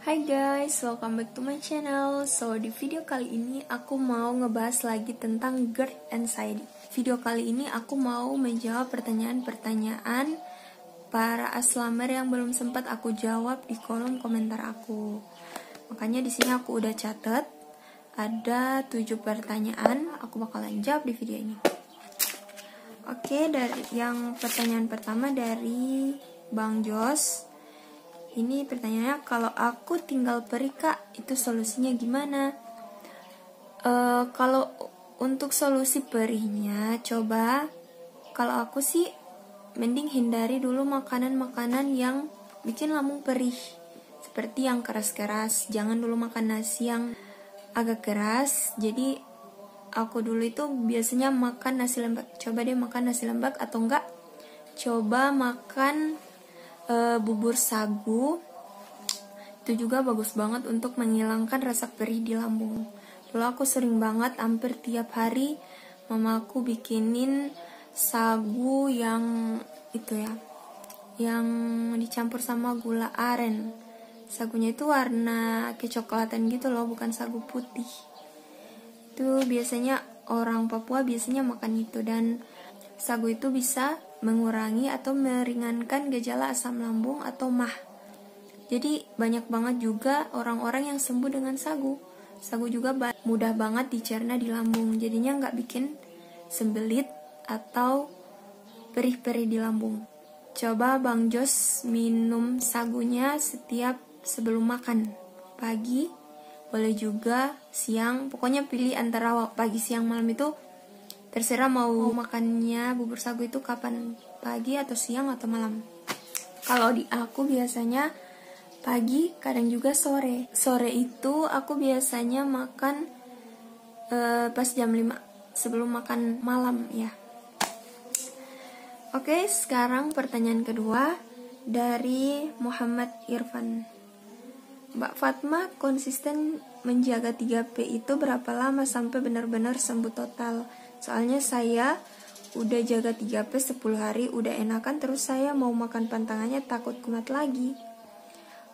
Hai guys, welcome back to my channel. So di video kali ini aku mau ngebahas lagi tentang GERD anxiety. Video kali ini aku mau menjawab pertanyaan-pertanyaan para aslamer yang belum sempat aku jawab di kolom komentar aku. Makanya di sini aku udah catat ada 7 pertanyaan, aku bakalan jawab di video ini. Oke, dari yang pertanyaan pertama dari Bang Jos. Ini pertanyaannya, kalau aku tinggal perih kak, itu solusinya gimana? Kalau untuk solusi perihnya, coba kalau aku sih mending hindari dulu makanan-makanan yang bikin lambung perih, seperti yang keras-keras. Jangan dulu makan nasi yang agak keras. Jadi aku dulu itu biasanya makan nasi lembek. Coba deh makan nasi lembek, atau enggak coba makan bubur sagu. Itu juga bagus banget untuk menghilangkan rasa perih di lambung. Dulu aku sering banget, hampir tiap hari mamaku bikinin sagu yang itu ya, yang dicampur sama gula aren. Sagunya itu warna kecoklatan gitu loh, bukan sagu putih. Itu biasanya orang Papua biasanya makan itu, dan sagu itu bisa mengurangi atau meringankan gejala asam lambung atau MAH. Jadi banyak banget juga orang-orang yang sembuh dengan sagu. Sagu juga mudah banget dicerna di lambung, jadinya nggak bikin sembelit atau perih-perih di lambung. Coba Bang Jos minum sagunya setiap sebelum makan, pagi, boleh juga siang. Pokoknya pilih antara pagi, siang, malam, itu terserah mau makannya bubur sagu itu kapan, pagi atau siang atau malam. Kalau di aku biasanya pagi, kadang juga sore. Sore itu aku biasanya makan pas jam 5 sebelum makan malam ya. Oke, sekarang pertanyaan kedua dari Muhammad Irfan. Mbak Fatma konsisten menjaga 3P itu berapa lama sampai benar-benar sembuh total? Soalnya saya udah jaga 3P 10 hari, udah enakan, terus saya mau makan pantangannya takut kumat lagi.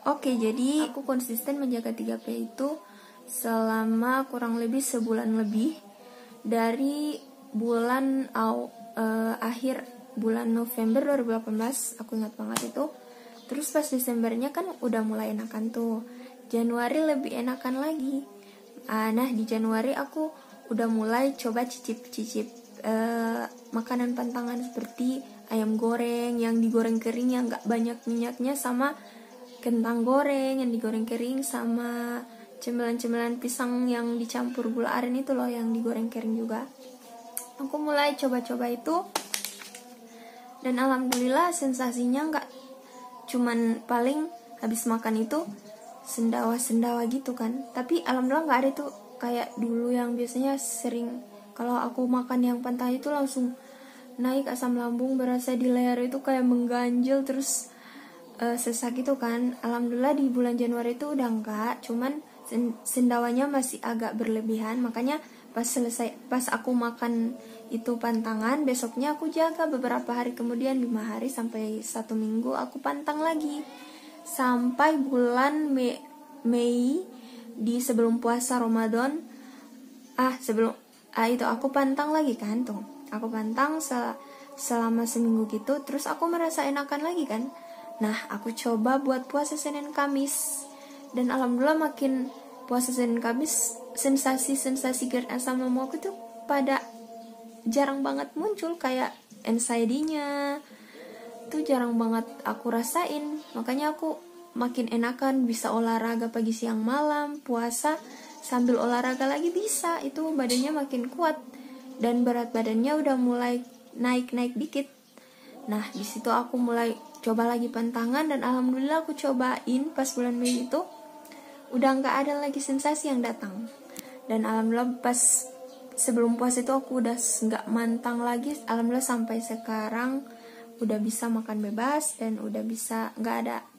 Oke, jadi aku konsisten menjaga 3P itu selama kurang lebih sebulan lebih. Dari bulan akhir bulan November 2018, aku ingat banget itu. Terus pas Desembernya kan udah mulai enakan tuh. Januari lebih enakan lagi. Nah di Januari aku udah mulai coba cicip-cicip makanan pantangan seperti ayam goreng yang digoreng kering yang gak banyak minyaknya, sama kentang goreng yang digoreng kering, sama cemilan-cemilan pisang yang dicampur gula aren itu loh yang digoreng kering juga. Aku mulai coba-coba itu, dan alhamdulillah sensasinya gak cuman paling habis makan itu sendawa-sendawa gitu kan, tapi alhamdulillah gak ada tuh kayak dulu yang biasanya sering kalau aku makan yang pantai itu langsung naik asam lambung, berasa di leher itu kayak mengganjil, terus sesak gitu kan. Alhamdulillah di bulan Januari itu udah enggak, cuman sendawanya masih agak berlebihan. Makanya pas aku makan itu pantangan, besoknya aku jaga beberapa hari kemudian, 5 hari sampai 1 minggu aku pantang lagi, sampai bulan Mei di sebelum puasa Ramadan. Itu aku pantang lagi kan tuh. Aku pantang selama seminggu gitu, terus aku merasa enakan lagi kan. Nah, aku coba buat puasa Senin Kamis, dan alhamdulillah makin puasa Senin Kamis sensasi GERD asam lambung aku tuh pada jarang banget muncul, kayak anxiety-nya tuh jarang banget aku rasain. Makanya aku makin enakan, bisa olahraga pagi siang malam, puasa sambil olahraga lagi bisa. Itu badannya makin kuat dan berat badannya udah mulai naik dikit. Nah di situ aku mulai coba lagi pantangan, dan alhamdulillah aku cobain pas bulan Mei itu udah nggak ada lagi sensasi yang datang. Dan alhamdulillah pas sebelum puasa itu aku udah nggak mantang lagi. Alhamdulillah sampai sekarang udah bisa makan bebas, dan udah bisa nggak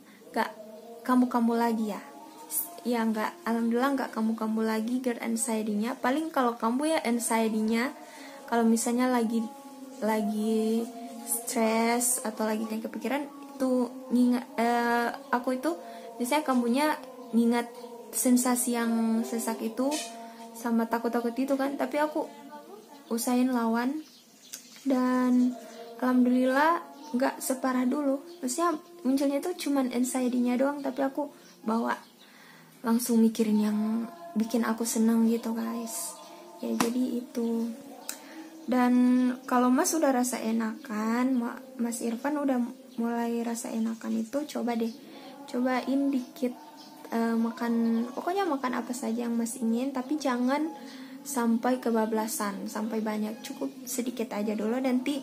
kamu lagi ya. Ya nggak, alhamdulillah nggak kamu lagi GERD anxiety-nya. Paling kalau kamu ya anxiety-nya kalau misalnya lagi stres atau lagi kayak kepikiran itu aku itu biasanya kambuhnya ngingat sensasi yang sesak itu sama takut-takut itu kan, tapi aku usahain lawan dan alhamdulillah nggak separah dulu. Maksudnya munculnya itu cuman anxiety-nya doang, tapi aku bawa langsung mikirin yang bikin aku senang gitu guys. Ya jadi itu. Dan kalau Mas udah rasa enakan, Mas Irfan udah mulai rasa enakan itu, cobain dikit makan, pokoknya makan apa saja yang Mas ingin, tapi jangan sampai kebablasan, sampai banyak, cukup sedikit aja dulu. Nanti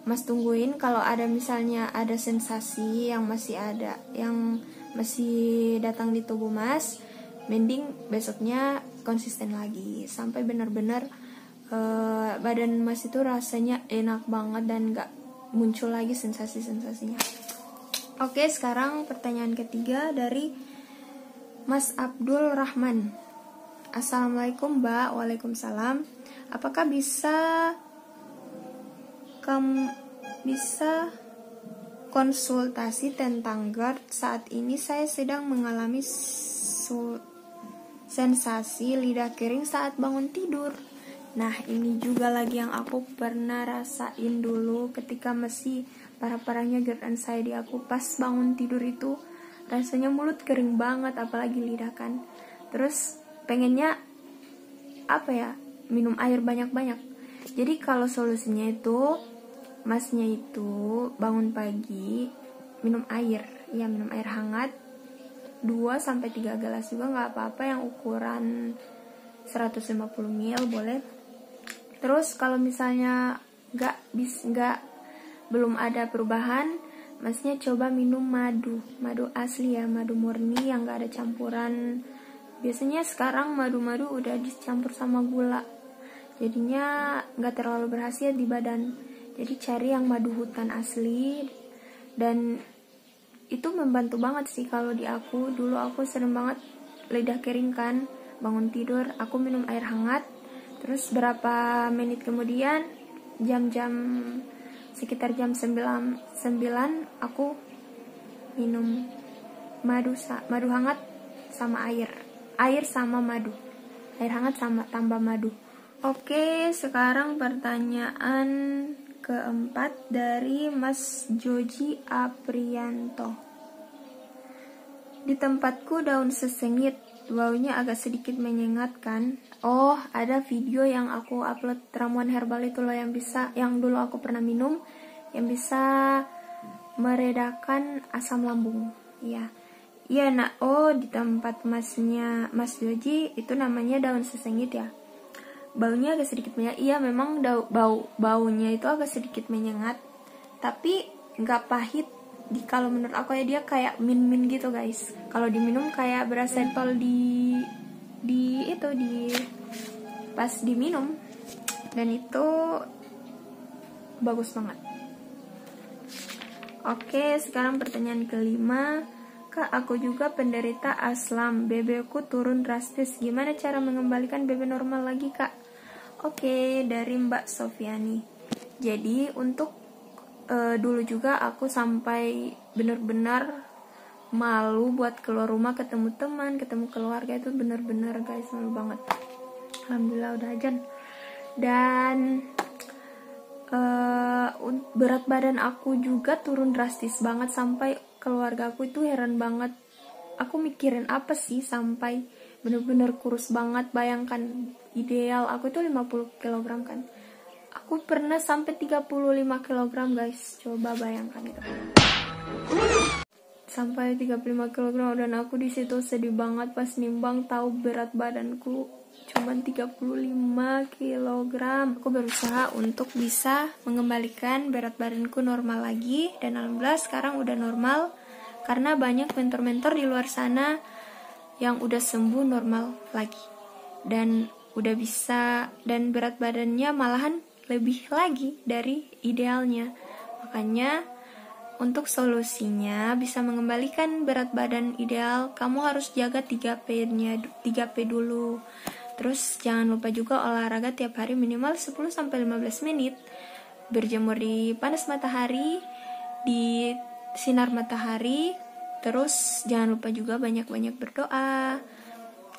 Mas tungguin kalau ada misalnya ada sensasi yang masih ada, yang masih datang di tubuh Mas, mending besoknya konsisten lagi sampai benar-benar badan Mas itu rasanya enak banget dan gak muncul lagi sensasi-sensasinya. Oke, sekarang pertanyaan ketiga dari Mas Abdul Rahman. Assalamualaikum Mbak. Waalaikumsalam. Apakah bisa konsultasi tentang GERD? Saat ini saya sedang mengalami sensasi lidah kering saat bangun tidur. Nah, ini juga lagi yang aku pernah rasain dulu ketika masih parah-parahnya GERD anxiety aku. Pas bangun tidur itu rasanya mulut kering banget, apalagi lidah kan. Terus pengennya minum air banyak-banyak. Jadi kalau solusinya itu, Masnya itu bangun pagi minum air hangat 2-3 gelas juga nggak apa-apa, yang ukuran 150 ml boleh. Terus kalau misalnya belum ada perubahan, Masnya coba minum madu asli ya, madu murni yang nggak ada campuran. Biasanya sekarang madu-madu udah dicampur sama gula, jadinya nggak terlalu berkhasiat di badan. Jadi cari yang madu hutan asli, dan itu membantu banget sih. Kalau di aku dulu, aku sering banget lidah kering kan, bangun tidur aku minum air hangat, terus berapa menit kemudian sekitar jam 9 aku minum madu hangat sama air sama madu, air hangat sama tambah madu. Oke, sekarang pertanyaan keempat dari Mas Joji Aprianto. Di tempatku daun sesengit, baunya agak sedikit menyengatkan. Oh, ada video yang aku upload, ramuan herbal itu loh yang dulu aku pernah minum, yang bisa meredakan asam lambung. Iya, di tempat Mas Joji itu namanya daun sesengit ya. Baunya agak sedikit menyengat. Iya, memang baunya itu agak sedikit menyengat, tapi nggak pahit. Kalau menurut aku ya, dia kayak min gitu guys. Kalau diminum kayak berasa empol pas diminum, dan itu bagus banget. Oke, sekarang pertanyaan kelima. Kak, aku juga penderita aslam, BB-ku turun drastis. Gimana cara mengembalikan BB normal lagi, Kak? Oke, dari Mbak Sofiani. Jadi untuk dulu juga aku sampai benar-benar malu buat keluar rumah, ketemu teman, ketemu keluarga, itu benar-benar guys, malu banget. Alhamdulillah udah ajan. Dan berat badan aku juga turun drastis banget, sampai keluarga aku itu heran banget. Aku mikirin apa sih sampai bener-bener kurus banget. Bayangkan, ideal aku itu 50 kg kan. Aku pernah sampai 35 kg guys. Coba bayangkan itu. Sampai 35 kg, dan aku di situ sedih banget pas nimbang, tahu berat badanku cuman 35 kg. Aku berusaha untuk bisa mengembalikan berat badanku normal lagi, dan alhamdulillah sekarang udah normal, karena banyak mentor-mentor di luar sana yang udah sembuh normal lagi, dan udah bisa, dan berat badannya malahan lebih lagi dari idealnya. Makanya untuk solusinya bisa mengembalikan berat badan ideal, kamu harus jaga 3P dulu. Terus jangan lupa juga olahraga tiap hari minimal 10-15 menit. Berjemur di panas matahari, di sinar matahari, Terus jangan lupa juga banyak-banyak berdoa.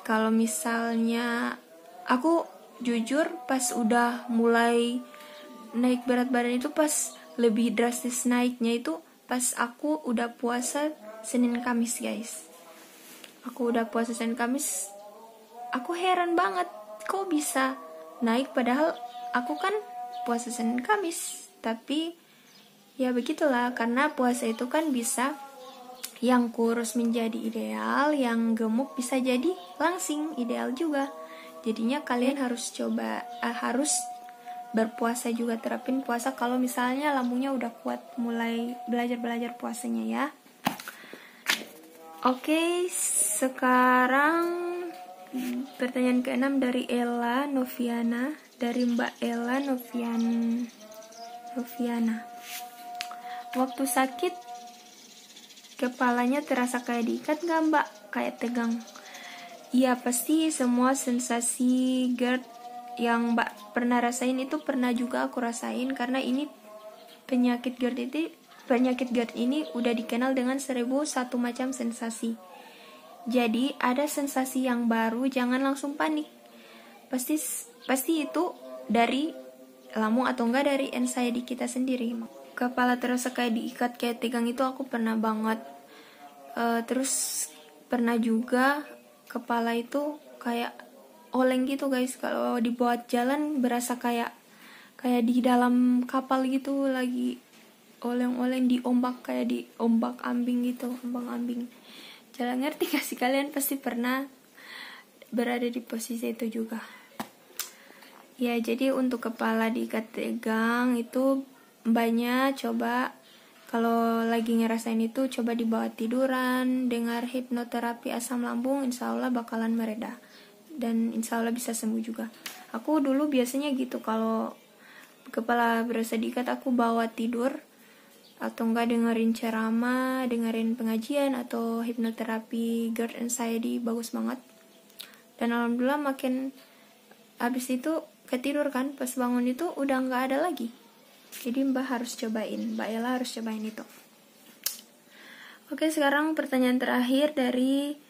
Kalau misalnya aku jujur pas udah mulai naik berat badan itu, pas lebih drastis naiknya itu pas aku udah puasa Senin Kamis guys. Aku udah puasa Senin Kamis, aku heran banget kok bisa naik, padahal aku kan puasa Senin Kamis. Tapi ya begitulah, karena puasa itu kan bisa yang kurus menjadi ideal, yang gemuk bisa jadi langsing ideal juga. Jadinya kalian harus coba, harus berpuasa juga, terapin puasa kalau misalnya lambungnya udah kuat, mulai belajar puasanya ya. Oke, sekarang pertanyaan ke-6 dari Ella Noviana, dari Mbak Ella Noviana. Waktu sakit kepalanya terasa kayak diikat gak Mbak? Kayak tegang. Iya, pasti semua sensasi GERD yang Mbak pernah rasain itu pernah juga aku rasain, karena ini penyakit GERD ini udah dikenal dengan 1001 macam sensasi. Jadi ada sensasi yang baru, jangan langsung panik. Pasti itu dari lambung atau enggak dari anxiety kita sendiri. Kepala terasa kayak diikat, kayak tegang, itu aku pernah banget. Terus pernah juga kepala itu kayak oleng gitu guys, kalau dibuat jalan berasa kayak di dalam kapal gitu, lagi oleng-oleng di ombak, kayak di ombak ambing gitu, ombang-ambing. Jalan, ngerti gak sih kalian? Pasti pernah berada di posisi itu juga. Ya, jadi untuk kepala diikat tegang itu mbaknya coba kalau lagi ngerasain itu, coba dibawa tiduran, dengar hipnoterapi asam lambung, insya Allah bakalan mereda. Dan insya Allah bisa sembuh juga. Aku dulu biasanya gitu, kalau kepala berasa diikat aku bawa tidur, atau enggak dengerin ceramah, dengerin pengajian, atau hipnoterapi GERD anxiety, bagus banget. Dan alhamdulillah makin habis itu ketidur kan, pas bangun itu udah nggak ada lagi. Jadi Mbak Ella harus cobain itu. Oke, sekarang pertanyaan terakhir dari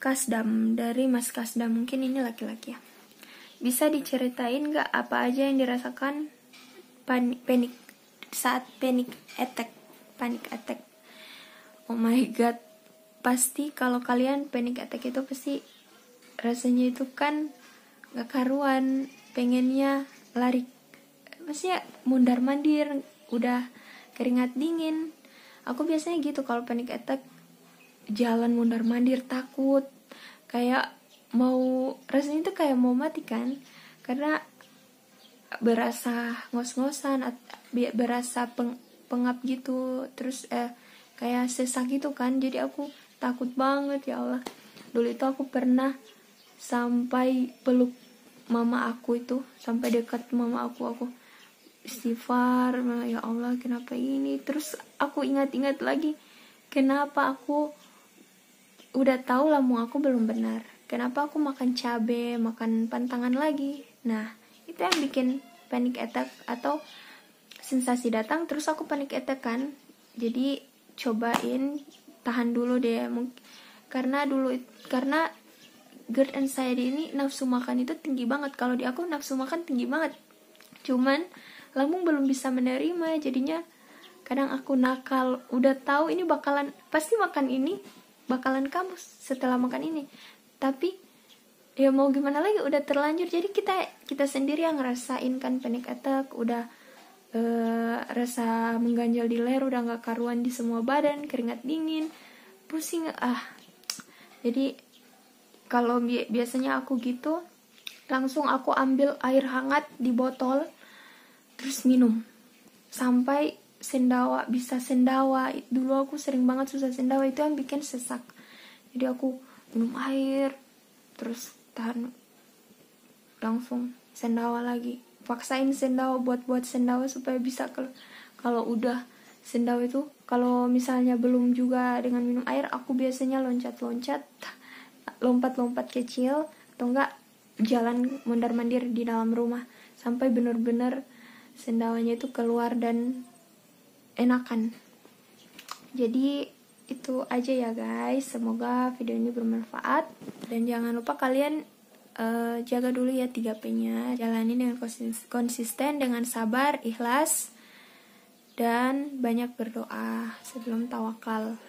Kasdam, dari Mas Kasdam, mungkin ini laki-laki ya. Bisa diceritain gak apa aja yang dirasakan saat panic attack? Oh my god, pasti kalau kalian panic attack itu pasti rasanya itu kan gak karuan, pengennya lari, maksudnya mundar mandir, udah keringat dingin. Aku biasanya gitu kalau panic attack, jalan mundar mandir, takut, kayak mau, rasanya itu kayak mau mati kan, karena berasa ngos-ngosan, berasa pengap gitu, terus kayak sesak gitu kan. Jadi aku takut banget, ya Allah. Dulu itu aku pernah sampai peluk mama aku, itu sampai dekat mama aku istighfar, ya Allah kenapa ini. Terus aku ingat-ingat lagi, kenapa aku udah tahu lambung aku belum benar, kenapa aku makan cabai, makan pantangan lagi. Nah, itu yang bikin panic attack atau sensasi datang terus aku panic attack kan. Jadi cobain tahan dulu deh, karena GERD anxiety ini nafsu makan itu tinggi banget. Kalau di aku nafsu makan tinggi banget, cuman lambung belum bisa menerima. Jadinya kadang aku nakal, udah tahu ini pasti makan ini bakalan kamu setelah makan ini, tapi ya mau gimana lagi, udah terlanjur. Jadi kita sendiri yang ngerasain kan panic attack, udah rasa mengganjal di leher, udah nggak karuan di semua badan, keringat dingin, pusing. Jadi kalau biasanya aku gitu, langsung aku ambil air hangat di botol, terus minum sampai bisa sendawa. Dulu aku sering banget susah sendawa, itu yang bikin sesak. Jadi aku minum air, terus tahan, langsung sendawa lagi, paksain sendawa, buat sendawa supaya bisa. Kalau udah sendawa itu, kalau misalnya belum juga dengan minum air, aku biasanya lompat kecil, atau enggak jalan mondar-mandir di dalam rumah sampai benar-benar sendawanya itu keluar dan enakan. Jadi itu aja ya guys, semoga video ini bermanfaat. Dan jangan lupa kalian jaga dulu ya 3P-nya, jalani dengan konsisten, dengan sabar, ikhlas, dan banyak berdoa sebelum tawakal.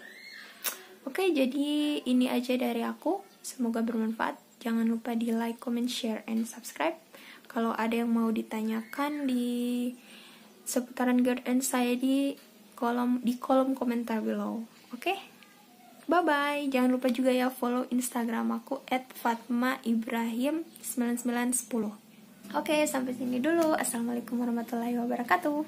Oke, jadi ini aja dari aku, semoga bermanfaat. Jangan lupa di like, comment, share, and subscribe. Kalau ada yang mau ditanyakan di seputaran GERD and saya di kolom komentar below. Oke? Bye-bye. Jangan lupa juga ya follow Instagram aku @fatmaibrahim9910. Oke, sampai sini dulu. Assalamualaikum warahmatullahi wabarakatuh.